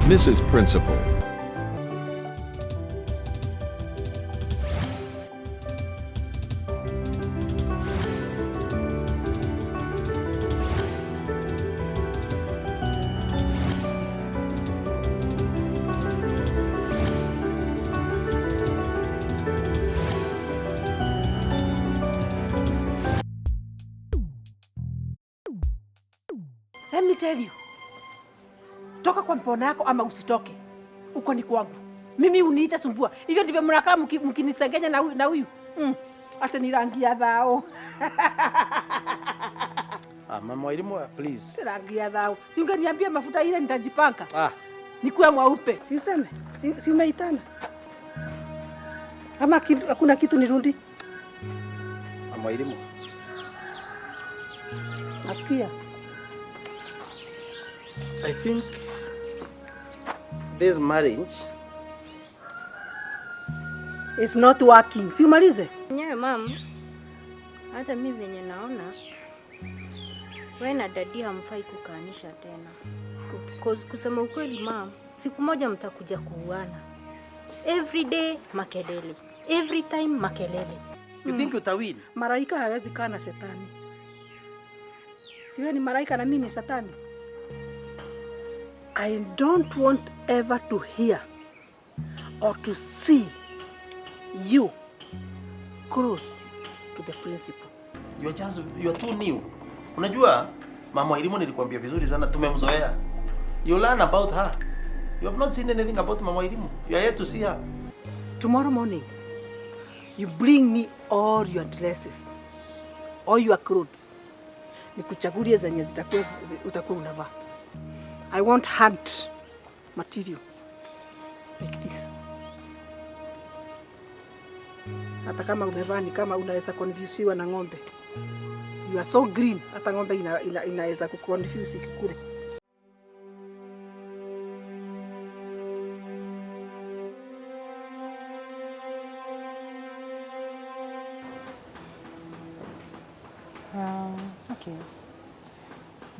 Mrs. Principal. Let me tell you. Toka kwa mpona yako ama usitoke. Uko ni kwangu. Mimi uniite sumbua. Hivyo ndivyo mnakaa mkinisengenya na huyu. Hata ni rangi ya dhao. Mama mwalimu, please. Rangi ya dhao. Si ungeniambia mafuta ile nitajipaka. Nikuwe mweupe. Si useme. Si umeitana. Ama hakuna kitu nirudi. Mama mwalimu. Nasikia. I think this marriage is not working. Si umalize? Nyewe mam, hata mimi venye naona wewe na dadi hamfai kukaanisha tena. Good. Kusema ukweli mam, siku moja mtakuja kuuana. Every day makelele. Every time makelele. You think utawin? Malaika hawezi kaa na shetani. Siwe ni malaika na mimi ni shetani. I don't want ever to hear or to see you close to the principal. You are too new. Unajua mama mwalimu nilikwambia vizuri sana, tumemzoea. You learn about her. You have not seen anything about mama mwalimu. You are yet to see her. Tomorrow morning, you bring me all your dresses, all your clothes. Nikuchagulie zenye utakuwa unavaa. I want hand material like this. Hata kama umevaa ni kama unaweza confusiwa na ng'ombe. You are so green, hata ng'ombe inaweza kuconfuse ikikule. Okay.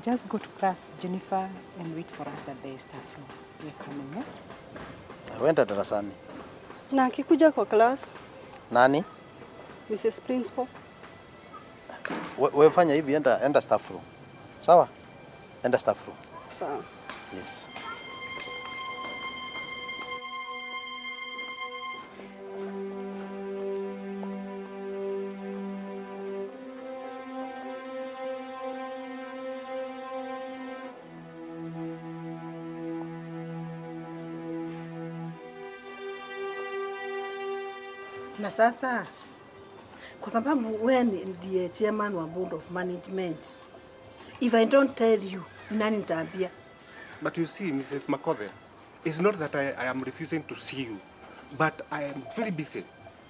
Just go to class, Jennifer, and wait for us at the staff room. We're coming, yeah? I went at darasani. Na akikuja kwa class? Nani? Mrs. Principal. Wewe fanya hivi, enda staff room. Sawa? Enda staff room. Sawa. Yes. Na sasa kwa sababu wewe ndiye chairman wa board of management, if I don't tell you, nani nitaambia? But you see, Mrs. MAKOTHE, it's not that I am refusing to see you, but I am very busy.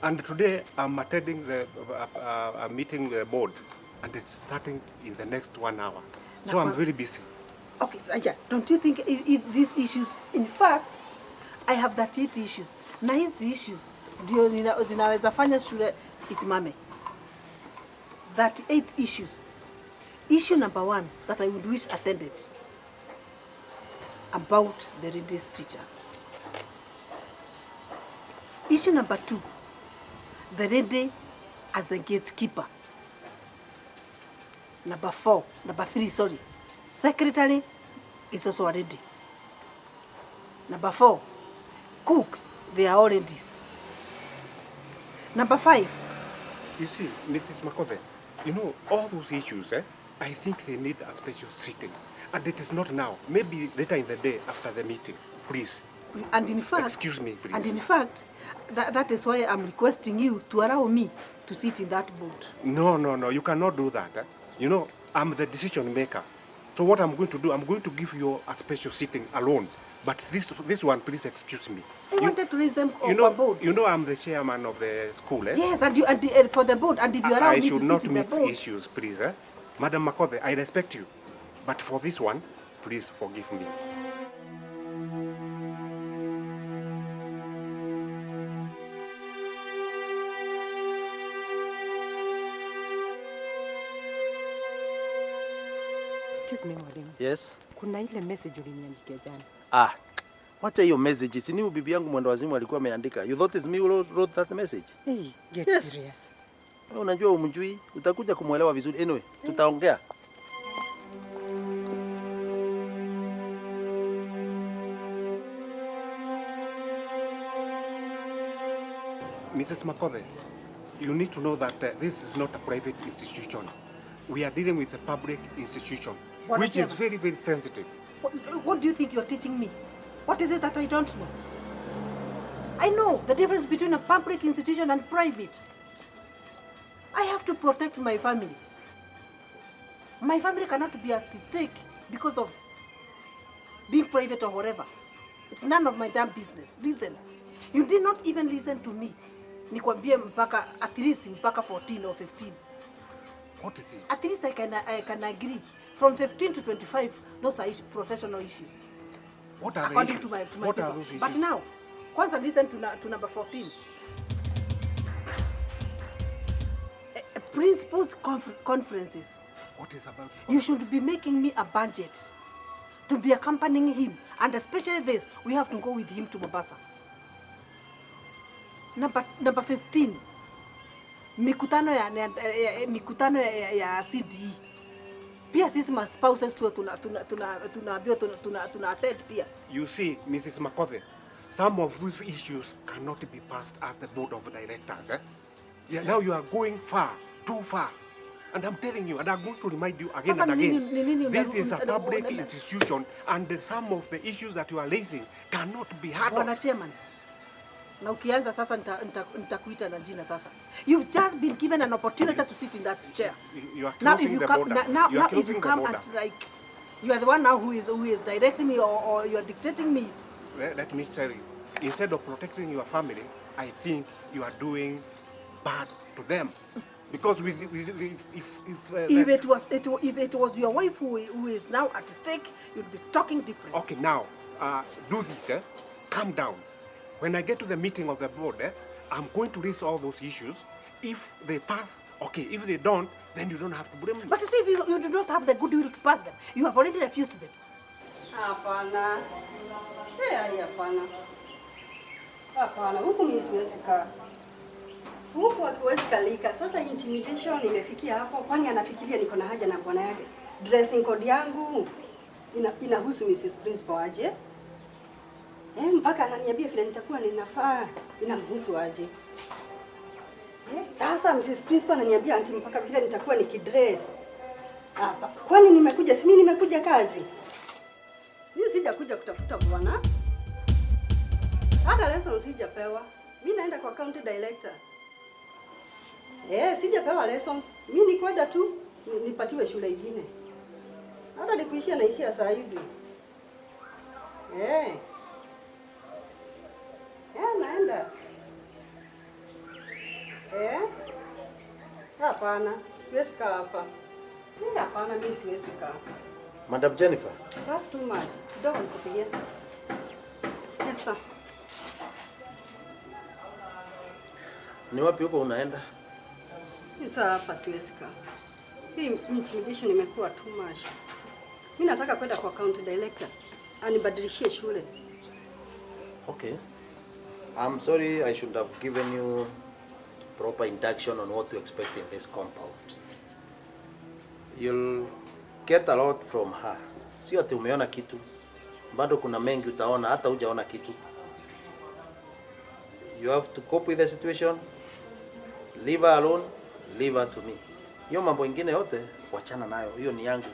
And today I'm attending the meeting the board, and it's starting in the next 1 hour. So I'm very busy. Okay, yeah. Don't you think these issues, in fact, I have 38 issues. Na hizi issues ndio zinaweza fanya shule isimame. 38 issues. Issue number 1 that I would wish attended about the reduced teachers. Issue number 2, the lady as the gatekeeper. Number 3, sorry. Secretary is also a lady. Number 4, cooks, they are all ladies. Number 5. You see, Mrs. MAKOTHE, you know, all those issues, I think they need a special sitting. And it is not now. Maybe later in the day after the meeting. Please. And in fact, excuse me, please. And in fact, that is why I'm requesting you to allow me to sit in that board. No, you cannot do that. You know, I'm the decision maker. So what I'm going to do, I'm going to give you a special sitting alone. But this one, please excuse me. I wanted to raise them on the board. You know I'm the chairman of the school, eh? Yes, and for the board, and if you allow me to sit in the board. I should not mix issues, please, eh? Madam MAKOTHE, I respect you. But for this one, please forgive me. Excuse me, Mwalimu. Yes? Kuna ile message uliniandikia jana. Ah, wacha hiyo message. Si ni bibi yangu mwendo wazimu alikuwa ameandika. You thought it's me who wrote that message? Hey, get Yes. serious. Unajua umjui, utakuja kumuelewa vizuri. Anyway, tutaongea. Mrs. MAKOTHE, you need to know that this is not a private institution. We are dealing with a public institution, Bwana which is Chairman. very, very sensitive. What do you think you are teaching me? What is it that I don't know? I know the difference between a public institution and private. I have to protect my family. My family cannot be at stake because of being private or whatever. It's none of my damn business. Listen, you did not even listen to me. Nikwambie mpaka at least mpaka 14 or 15. What is it? At least I can agree. From 15 to 25, those are professional issues. What are According the to my What paper. are those issues? But now, kwanza listen to number 14. Principals conferences. What is about? You should be making me a budget to be accompanying him, and especially this, we have to go with him to Mombasa. Number 15. Mikutano ya CDE. Pia sisi ma spouses tu tuna attend pia. You see, Mrs. MAKOTHE, some of these issues cannot be passed as the board of directors. Yeah, now you are going far, too far. And I'm telling you, and I'm going to remind you again Sasa and ni again, nini this is a una- public una- institution, and some of the issues that you are raising cannot be handled. Bwana Chairman, na ukianza sasa nitakuita na jina sasa. You've just been given an opportunity to sit in that chair. You are Now if closing you the come, border. now You are if you closing the come border. and like, you are the one now who is directing me or you are dictating me. Let me tell you, instead of protecting your family, I think you are doing bad to them. Because If it was your wife who is now at stake, you'd be talking different. okay, now, do this, calm down. When I get to the meeting of the board, I'm going to raise all those issues. If they pass, okay. If they don't, then you don't have to blame me. But you see, if you do not have the goodwill to pass them, you have already refused them. Hapana. Hapana. Hapana, huku mimi siwezi kaa. Huku hakuwezi kalika. Sasa intimidation imefikia hapo, kwani anafikiria niko na haja na bwana yake. Dressing code yangu inahusu Mrs. Principal aje? Mpaka ananiambia vile nitakuwa ninafaa, inamhusu aje? Sasa Mrs. Principal ananiambia anti mpaka vile nitakuwa nikidress. Hapa. Kwani nimekuja, si mimi nimekuja kazi? Mimi sijakuja kutafuta bwana. Hata lessons sijapewa. Mimi naenda kwa county director. Sijapewa lessons. Mimi ni kwenda tu nipatiwe shule nyingine. Hata nikuishia naishia saa hizi. Naenda. Hapana, siwezi kaa hapa. Hapana, mimi siwezi kaa. Madam Jennifer, That's too much. Kidogo nikupigie. Yes, sir. ni wapi huko unaenda? Sasa hapa siwezi kaa. Hii intimidation imekuwa too much. Mimi nataka kwenda kwa county director. Anibadilishie shule. Okay. I'm sorry I should have given you proper induction on what to expect in this compound. You'll get a lot from her. Sio ati umeona kitu. Bado kuna mengi utaona hata hujaona kitu. You have to cope with the situation. Leave her alone, leave her to me. Hiyo mambo ingine yote wachana nayo. Hiyo ni yangu.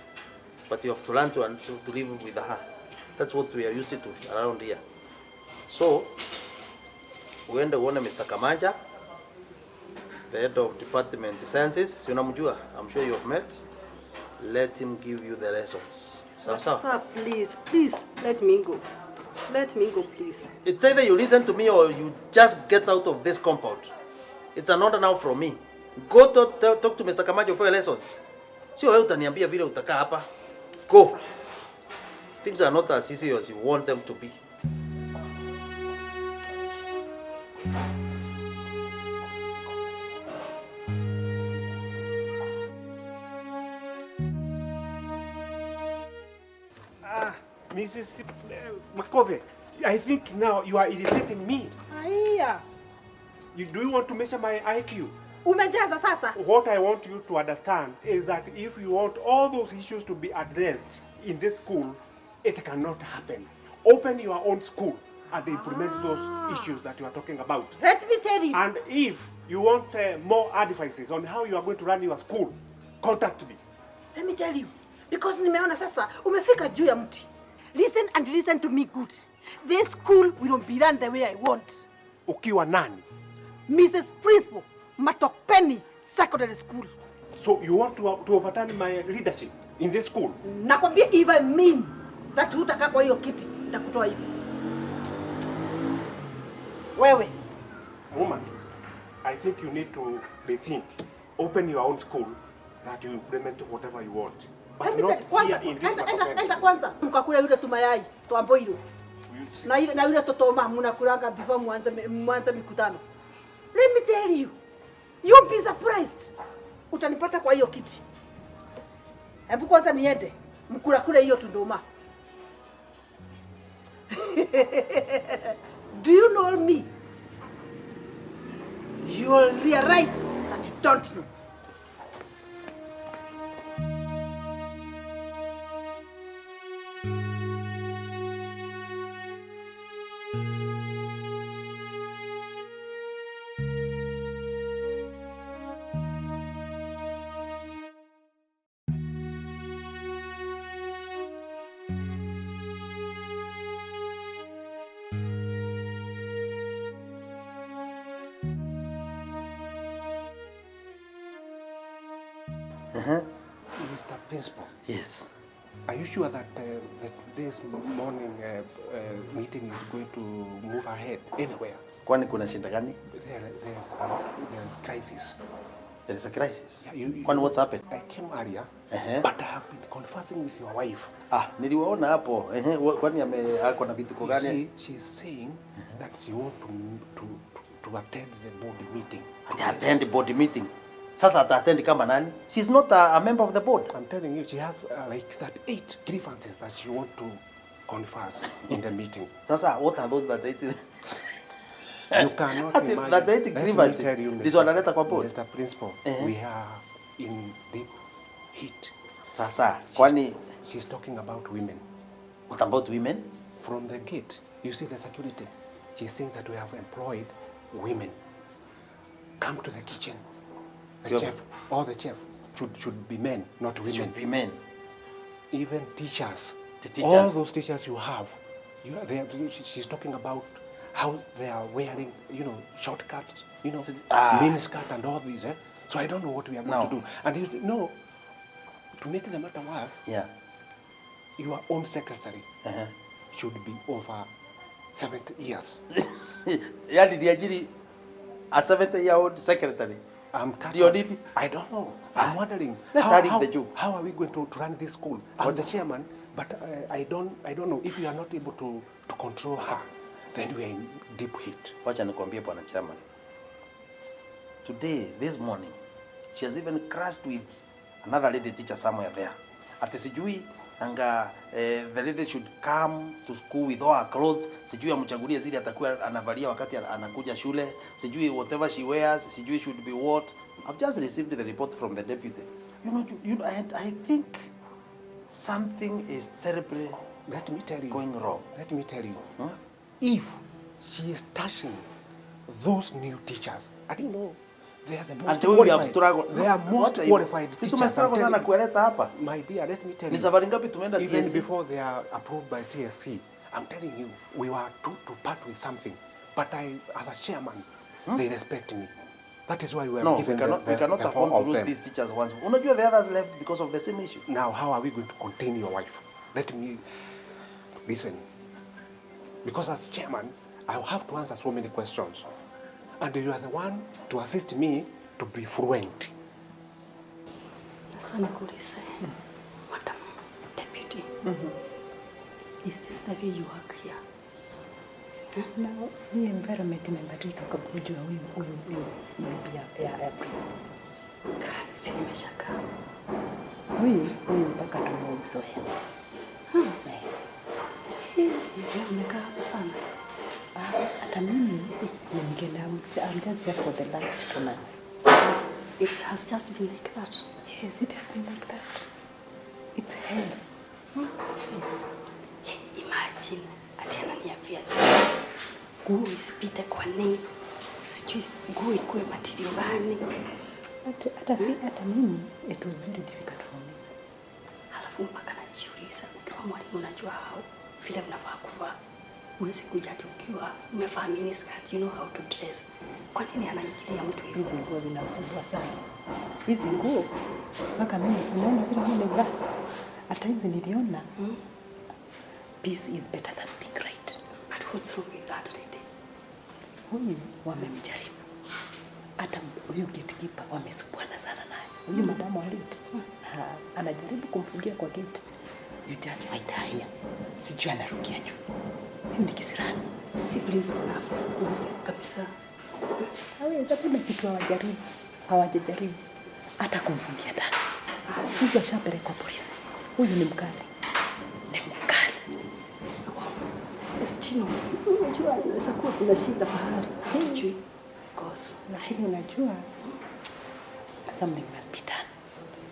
But you have to learn to live with her. That's what we are used to around here. So, uende uone Mr. Kamanja, the head of department sciences. Si unamjua? I'm sure you have met. Let him give you the lessons. Sawa sawa? Sir, please let me go. Let me go, please. It's either you listen to me or you just get out of this compound. It's an order now from me. Go talk to Mr. Kamanja upewe lessons. Sio wewe utaniambia vile utakaa hapa. Go. Things are not as easy as you want them to be. Mrs. MAKOTHE, I think now you are irritating me. Haya. Do you want to measure my IQ? Umejaza sasa. What I want you to understand is that if you want all those issues to be addressed in this school, it cannot happen. Open your own school and implement those issues that you are talking about. Let me tell you. And if you want more advices on how you are going to run your school, contact me. Let me tell you. Because nimeona sasa umefika juu ya mti. Listen and listen to me good. This school will be run the way I want. Ukiwa nani? Mrs. Principal, Matokpenny Secondary School. So you want to overturn my leadership in this school? Nakwambia if I mean that hutakaa kwa hiyo kiti, nitakutoa hivi. Wewe. Woman, I think you need to rethink. Open your own school that you implement whatever you want. But not here in this enda kwanza mkakule yule tumayai tuambo hilo. Na yule totoma mnakulanga before mwanze mikutano. Let me tell you. You'll be surprised. Utanipata kwa hiyo kiti. Hebu kwanza niende mkula hiyo tundoma. Do you know me? You'll realize that you don't know. Mr. Principal. Yes. Are you sure that this morning meeting is going to move ahead anywhere? Kwani kuna shida gani? There's crisis. There is a crisis. Yeah, Kwani what's happened? I came earlier, but I have been conversing with your wife. Niliwaona hapo. Kwani ako na vitu gani? She's saying that she wants to attend the board meeting. Attend the board meeting. Sasa attend kama nani? She's not a member of the board. I'm telling you, she has like 38 grievances that she wants to converse in the meeting. Sasa, what are those that 80? You cannot imagine. That 80 grievances. This one analeta kwa board. Mr. Principal, we are in deep heat. Sasa, kwani she's talking about women. What about women? From the gate, you see the security. She's saying that we have employed women. Come to the kitchen. The chef, all the chef should be men, not women. Should be men. Even teachers. The teachers. All those teachers you have, she's talking about how they are wearing, short cuts, mini skirt and all these. So I don't know what we are going to do. And to make the matter worse, your own secretary should be over 70 years. A 70-year-old secretary. I don't know. I'm wondering how are we going to run this school? I'm the chairman, but I don't know. If you are not able to control her, then we are in deep heat. Wacha nikwambie bwana chairman. Today, this morning, she has even crashed with another lady teacher somewhere there. Ati sijui anga the lady should come to school with all her clothes. Sijui amchagulie zile atakuwa anavalia wakati anakuja shule. Sijui whatever she wears, sijui should be what. I've just received the report from the deputy. I think something is terribly going wrong. Let me tell you. If she is touching those new teachers, I don't know. They are the most qualified. They are most qualified teachers. My dear, let me tell you. Even before they are approved by TSC, I'm telling you, we were to part with something. But as a chairman, they respect me. That is why we are given we cannot afford to lose these teachers once. Unajua the others left because of the same issue. Now, how are we going to contain your wife? Let me listen. Because as chairman, I will have to answer so many questions. And you are the one to assist me to be fluent. Sasa nikuulize, Madam Deputy, is this the way you work here? Now, the environment imebadilika kwa kujua huyu bibi ya principal. Si nimeshakaa. Huyu mpaka tumemzoea. Leo mmekaa hapa sana. Hata mimi ni mgeni. I'm just there for the last 2 months. It has just been like that. Yes, it has been like that. It's hell. Yes. Imagine ati ananiambia nguo isipite kwa nini? Sijui nguo ikuwe material gani. Hata mimi, it was very difficult for me. Halafu mpaka najiuliza, ukiwa mwalimu unajua vile mnafaa kuvaa. Huwezi kuja ati ukiwa umevaa miniskirt, you know how to dress. Kwa nini anaingilia mtu hivi? Hizi nguo zinasumbua sana. Hizi nguo mpaka mimi unaona vile mimi nimevaa. Hata hizi niliona. Peace is better than being right. But what's wrong with that lady? Huyu wamemjaribu. Hata huyu gatekeeper wamesumbuana sana naye. Huyu madamu wa gate. Anajaribu kumfungia kwa gate. You just find her here. Sijui anarukia juu. Huyu ni kisirani. Si principal na kufukuza kabisa. Hawezi kuna kitu hawajajaribu. Hata kumfungia ndani. Huyu ashapelekwa polisi. Huyu ni mkali. Ni mkali. Chino, unajua inaweza kuwa kuna shida bahari. Hujui. Cause Lakini unajua something must be done.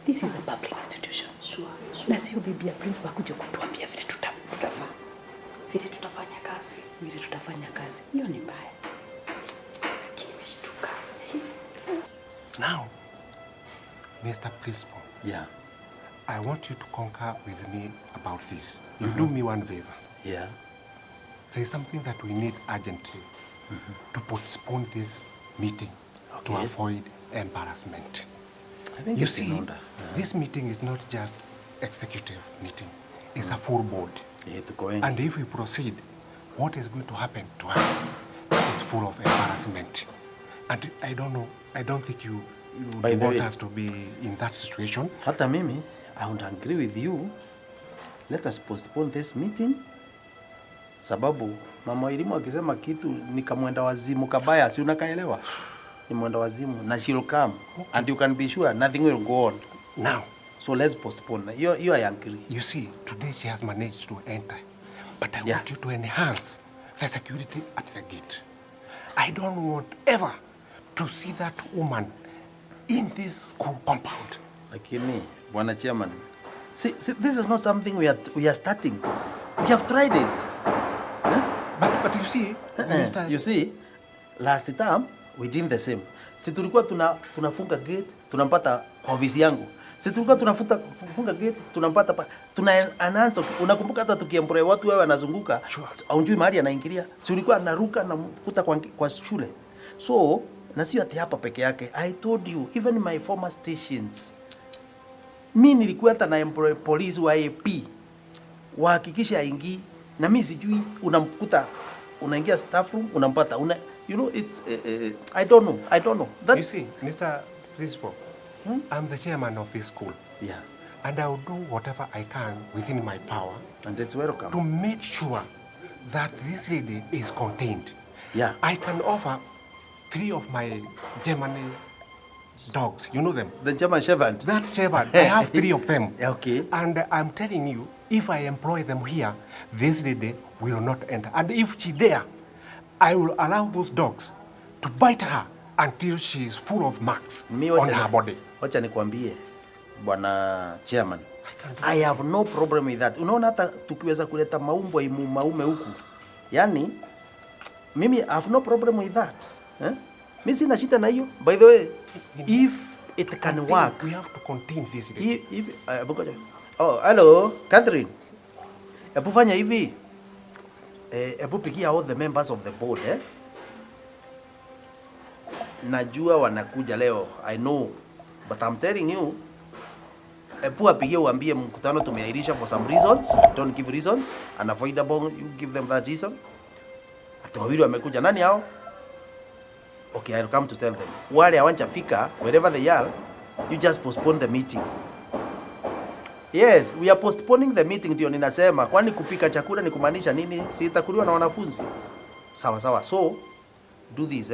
This is a public institution. Sure. Na sio bibi ya principal kuja kutuambia vile tutafanya. Vile tutafanya kazi. Vile tutafanya kazi. Hiyo ni mbaya. Lakini nimeshtuka. Now, Mr. Principal. Yeah. I want you to concur with me about this. You do me one favor. Yeah. There is something that we need urgently to postpone this meeting to avoid embarrassment. I think You it's in see, order. this meeting is not just executive meeting. It's a full board. You have to go in. And if we proceed, what is going to happen to us is full of embarrassment. And I don't know, I don't think you By the want way, us to be in that situation. hata mimi, I would agree with you. Let us postpone this meeting. Sababu mama elimu akisema kitu ni kamwenda wazimu kabaya, si unakaelewa? Ni mwenda wazimu na she'll come. And you can be sure nothing will go on. Now, So let's postpone. You I agree. you see, today she has managed to enter. But I Yeah. want you to enhance the security at the gate. I don't want ever to see that woman in this school compound. Lakini, Bwana Chairman, see, this is not something we are starting. We have tried it. But you see, Mr. You see, last time we did the same. Si tulikuwa tunafunga gate, tunampata ofisi yangu. Si tulikuwa tunafunga gate, tunampata anaanza. Unakumbuka hata tukiemploy watu wewe anazunguka, haujui mahali anaingilia. Si ulikuwa anaruka na kuta kwa shule. So, na sio ati hapa peke yake. I told you, even my former stations. Mimi nilikuwa hata na employ police wa AP. Wahakikisha haingii. Na mimi sijui unamkuta unaingia staff room unampata you know it's I don't know that You see, Mr. Principal, I'm the chairman of this school. yeah, And I will do whatever I can within my power and it's welcome. to make sure that this lady is contained. Yeah. I can offer 3 of my German dogs. You know them? The German Shepherd. That shepherd, I have 3 of them. Okay. And I'm telling you, if I employ them here, this lady will not enter. And if she dare, I will allow those dogs to bite her until she is full of marks on her body. Wacha nikwambie, Bwana Chairman, I have no problem with that. Unaona hata tukiweza kuleta maume huku. Yani, mimi I have no problem with that. Mimi sina shida na hiyo. By the way, if it can work, We have to contain this lady. Oh, hello, Catherine. Ebu fanya hivi. Ebu pigia all the members of the board, Najua wanakuja leo, I know. But I'm telling you, ebu apigie uambie mkutano tumeahirisha for some reasons. Don't give reasons. Unavoidable, you give them that reason. Ati wawili wamekuja, nani hao? Okay, I'll come to tell them. Wale hawajafika, wherever they are, you just postpone the meeting. Yes, we are postponing the meeting, ndio ninasema. Kwani kupika chakula ni kumaanisha nini? Si itakuliwa na wanafunzi. Sawa sawa. So, do this,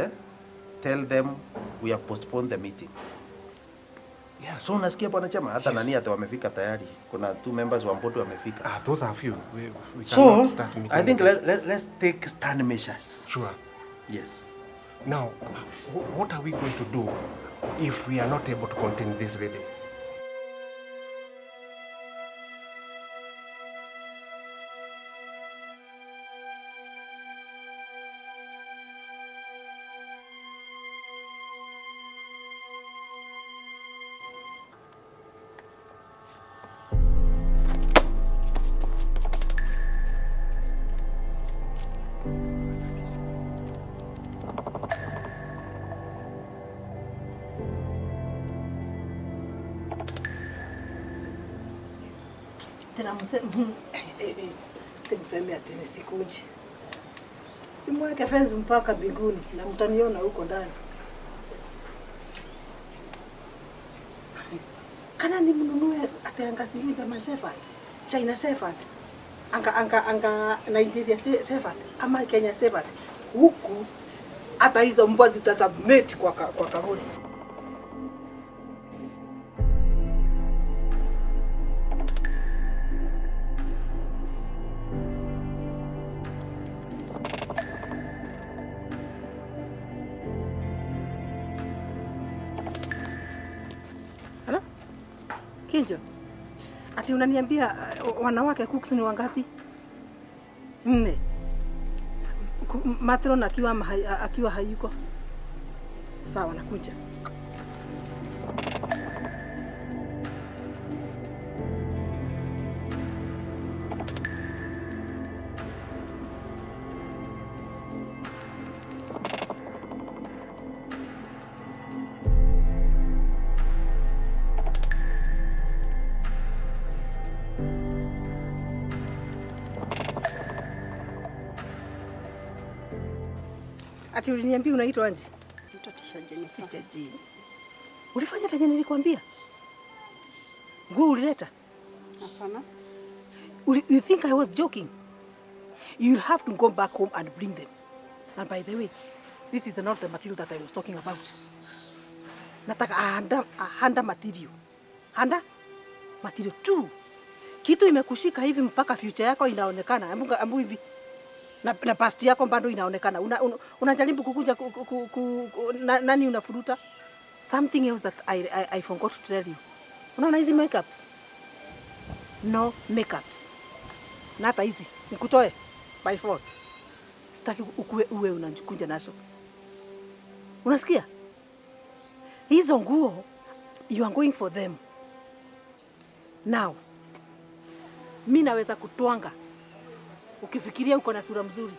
Tell them we have postponed the meeting. Yeah, so unasikia bwana chama hata nani hata wamefika tayari. Kuna 2 members wa Mpoto wamefika. Those are few. We So, cannot start meeting I think again. let's take stand measures. Sure. Yes. Now, what are we going to do if we are not able to contain this lady? Tena mseme ati nisikuje. Simweke fence mpaka mbinguni na mtaniona huko ndani. Kana ni mnunue atangazini za Shepherd, China Shepherd, anga Nigeria Shepherd ama Kenya Shepherd. Huku hata hizo mbwa zitasubmit kwa kahoni. Kinjo, ati unaniambia wanawake cooks ni wangapi? 4. Matron akiwa hayuko. Sawa, nakuja. Ati uliniambia unaitwa Anji? Naitwa Tisha Jennifer. Tisha Jennifer. Ulifanya venye nilikwambia? Nguo ulileta? Hapana. You think I was joking? You'll have to go back home and bring them. And by the way, this is not the material that I was talking about. Nataka handa material. Handa material 2. Kitu imekushika hivi mpaka future yako inaonekana. Ambu hivi. Na past yako bado inaonekana. Unajaribu kukuja nani unafuruta? Something else that I forgot to tell you. Unaona hizi makeups? No makeups. Na hata hizi nikutoe by force. Sitaki uwe unakunja nazo. Unasikia? Hizo nguo you are going for them. Now, mimi naweza kutwanga. Ukifikiria uko na sura mzuri,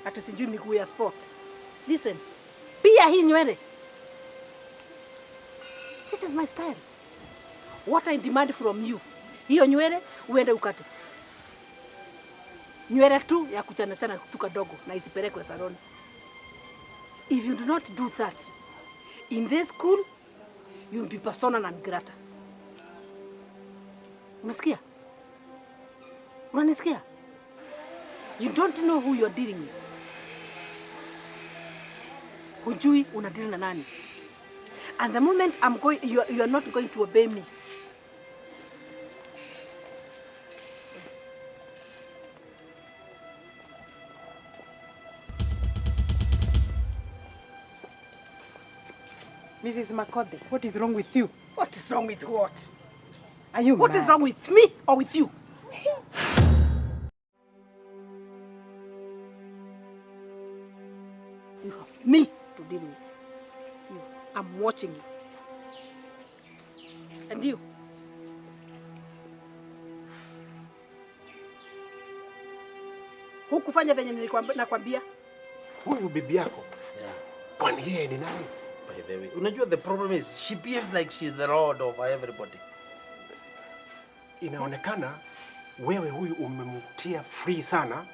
hata sijui miguu ya sport. Listen. Pia hii nywele. This is my style. What I demand from you. Hiyo nywele uende ukate. Nywele tu ya kuchana tu kadogo na isipelekwe saloni. If you do not do that, in this school, you will be persona non grata. Unasikia? Unanisikia? You don't know who you're dealing with. Hujui unadeal na nani. And the moment you are not going to obey me. Mrs. MAKOTHE, what is wrong with you? What is wrong with what? Are you What mad? is wrong with me or with you? You have me to deal with. You. I'm watching you. And you. Hukufanya venye nakwambia? Huyu bibi yako. Yeah. Kwani yeye ni nani? By the way, unajua the problem is she behaves like she's the lord of everybody. Inaonekana wewe huyu umemtia free sana.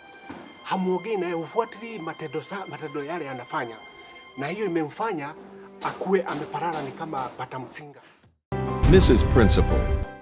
Hamuongei naye, ufuatili matendo yale anafanya. Na hiyo imemfanya akuwe ameparara ni kama pata msinga. Mrs. Principal.